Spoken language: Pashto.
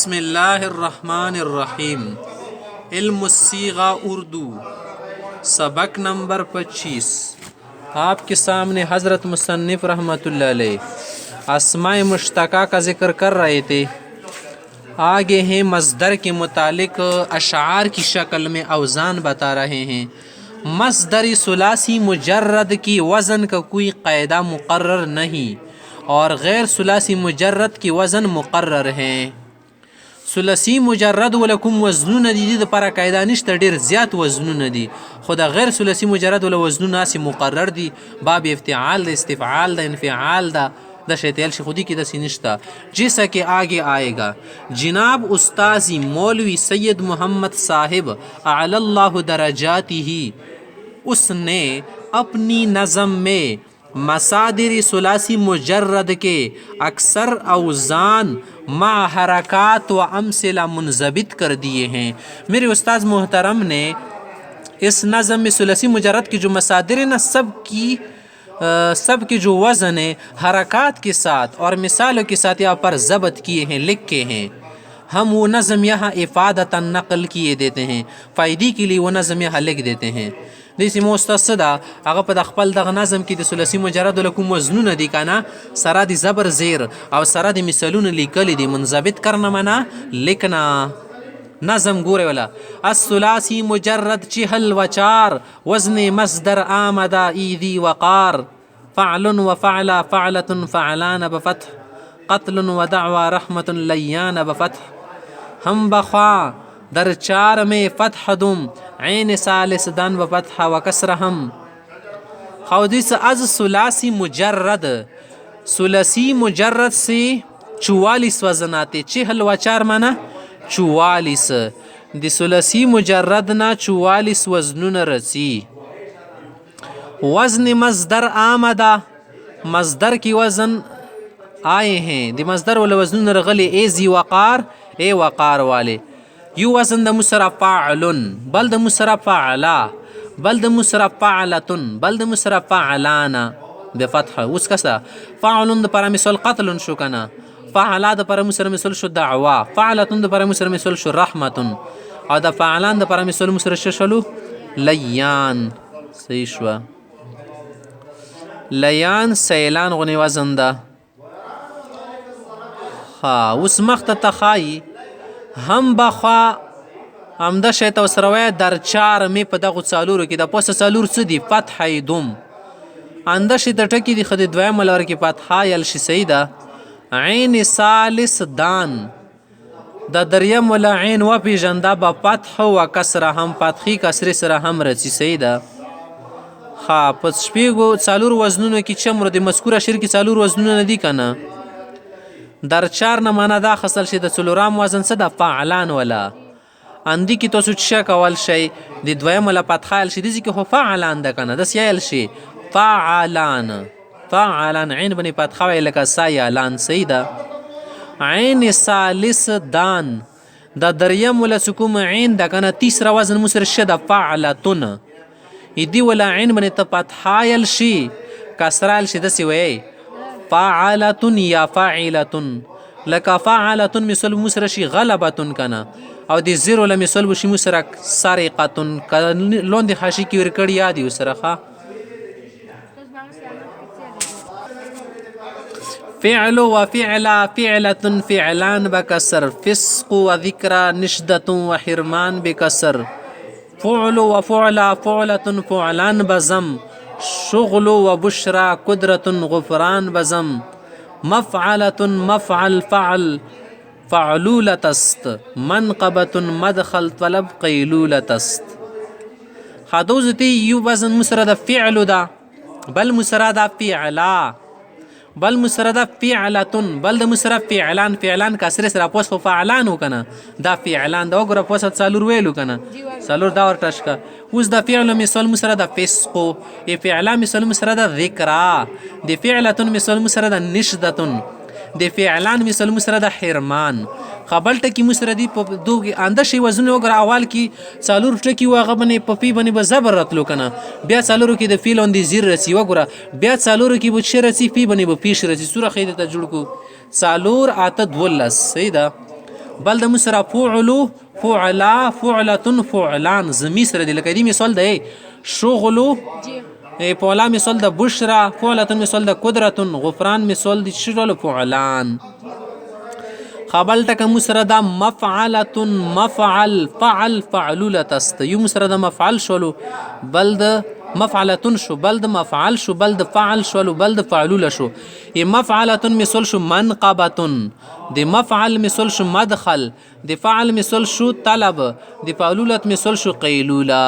بسم الله الرحمن الرحیم علم الصیغہ اردو सबक नंबर 25। आपके सामने हज़रत मुसन्निफ़ रहमतुल्लाह अलैह अस्माए मुश्तक़ा का ज़िक्र कर रहे थे। आगे हैं मस्दर के मुतालिक अशार की शक्ल में अवज़ान बता रहे हैं। मस्दर सुलासी मुजर्रद की वज़न का कोई क़ायदा मुक़र्रर नहीं और गैर सुलासी मुजर्रद की वज़न मुक़र्रर है। सुलसी मुजरद वाला कोम वزنونه دي د لپاره قاعده نشته، ډیر زیات وزنونه دي، خو د غیر ثلاثي مجرد ولا وزنونه اسی مقرر دي. باب افتعال ده، استفعال ده، انفعال ده، د شیتل شي خودی کې د سینشتا جیسا کہ آگے آئے گا. جناب استاذی مولوی سید محمد صاحب اعلی اللہ درجاته اس نے اپنی نظم میں मसादिर सुलासी मुजर्रद के अक्सर अवज़ान मा हरकात व अमसिला मुनज़बित कर दिए हैं। मेरे उस्ताद मोहतरम ने इस नज़म में सुलासी मुजर्रद की जो मसादिर न सब की जो वज़न है हरकात के साथ और मिसालों के साथ यहाँ पर ज़ब्त किए हैं, लिखे हैं। हम वो नज़म यहाँ इफ़ादतन नक़ल किए देते हैं, फ़ायदे के लिए वो नज़म यहाँ लिख देते हैं। دیسی مستصدا هغه په خپل دغه نظم کې د ثلاثي مجرد لکم وزنونه دي کنه سره د زبر زیر او سره د مثالونه لیکل دي منضبط کرنا معنا لیکنا نظم ګوره ولا الثلاثي مجرد چهل و چار وزن مصدر آمده ایذی وقار فعل وفعل فعلة فعلان بفتح قتل ودعوى رحمة لیان بفتح هم بخوا در چار میں فتح دم عین ثالث دن و فتح و کسر هم خودیس از ثلاثی مجرد ثلاثی مجرد سے 44 وزن آتے، 40 و 4 مانا 44 دی ثلاثی مجرد نا 44 وزنون رسی. وزن مصدر آمدہ مصدر کی وزن آئے ہیں، دی مصدر والا وزنون رغلی ایزی وقار اے وقار والے. یو وزن د مصرف فاعلن بل د مصرف فعلا بل د مصرف فعلتن بل د مصرف فعلانا بفتح. اوس کسا فاعلن د پر مثال قتل شو کنه، فعلا د پر مثال شو دعوا، فعلتن د پر مثال شو رحمتن، او د فعلان د پر مثال شلو لیان. صحیح شو لیان سیلان غنی وزن ده. ها اوس مخت تخای هم بخوا همده شیط و سروی در چار می په دغه څالورو کې د پوسه څالور څه دي فتح دوم انده شیط ټکی دی خدای دویم ملور کې فتح یل شي سیده عین ثالث دان د دریم ولا عین و پی جندا با فتح و کسر هم فتحی کسر سره هم رسی سیده. ها پس شپیگو څالور وزنونو کې چمر د مذکوره شعر کې څالور وزنونه دي کنه در چار نه معنا دا خصل شي د څلورام وزن څه د فعلان ولا اندی کی تاسو چې کول شي د دویم ولا فتحال شي دي کې هو فعلان ده کنه د سیل شي فعلان فعلان عین بني فتحه لك سایلان سیدا عین ثالث دان د دریم ولا سکوم عین ده کنه تیسرا وزن مسر شد فعلتن ایدی ولا عین بني فتحال شي کسرال شي د سی وی فاعلتن یا فاعلتن لکا فاعلتن مثل مسرشی غلبتن کنا او دی زیرو لمثل بشی مسرک سارقتن لون دی خاشی کی ورکڑی یادی اسرخا. فعل و فعلا فعلتن فعلان بکسر فسق و ذکر نشدت و حرمان بکسر فعل و فعلا فعلتن فعلان بزم شغل و بشرا قدرت غفران بزم مفعلة مفعل فعل فعلولة است منقبة مدخل طلب قیلولة است. خدوزتی یو وزن مسرد فعل دا بل مسرد فعلا بل مسرد فعلتن بل د مسرد فعلان فعلان کسر سره پوس فعلان وکنه دا فعلان دا وګره پوس څالور ویلو کنه څالور دا ورټش کا. اوس د فعل مثال مسرد فسق ای فعلا مثال مسرد ذکر د فعلتن مثال مسرد نشدتن د فعلان مثال مسرد حرمان. خپل ټکی مسردی په دوه انده شی وزن وګره اول کې څالور ټکی واغه باندې په پی باندې به زبر راتلو کنه بیا څالور کې د فعل اندی زیر رسی وګره بیا څالور کې به شر رسی پی باندې به پیش رسی سوره خیده ته جوړ کو څالور اته دولس سیدا بل د مسره فعلو فعلا فعلتن فعلان زمی سره دی لکه دی مثال دی شغلو فعلا مثال د بشرا فعلتن مثال د قدرتن غفران مثال د شغل فعلان خبل تک مسره د مفعلتن مفعل فعل فعلولت است یو مسره د مفعل شولو بل د مفعلتن شو بل د مفعل شو بل د فعل شولو بل د فعلول شو ای مفعلتن مثال شو منقبتن د مفعل مثال شو مدخل د فعل مثال شو طلب د فعلولت مثال شو قیلوله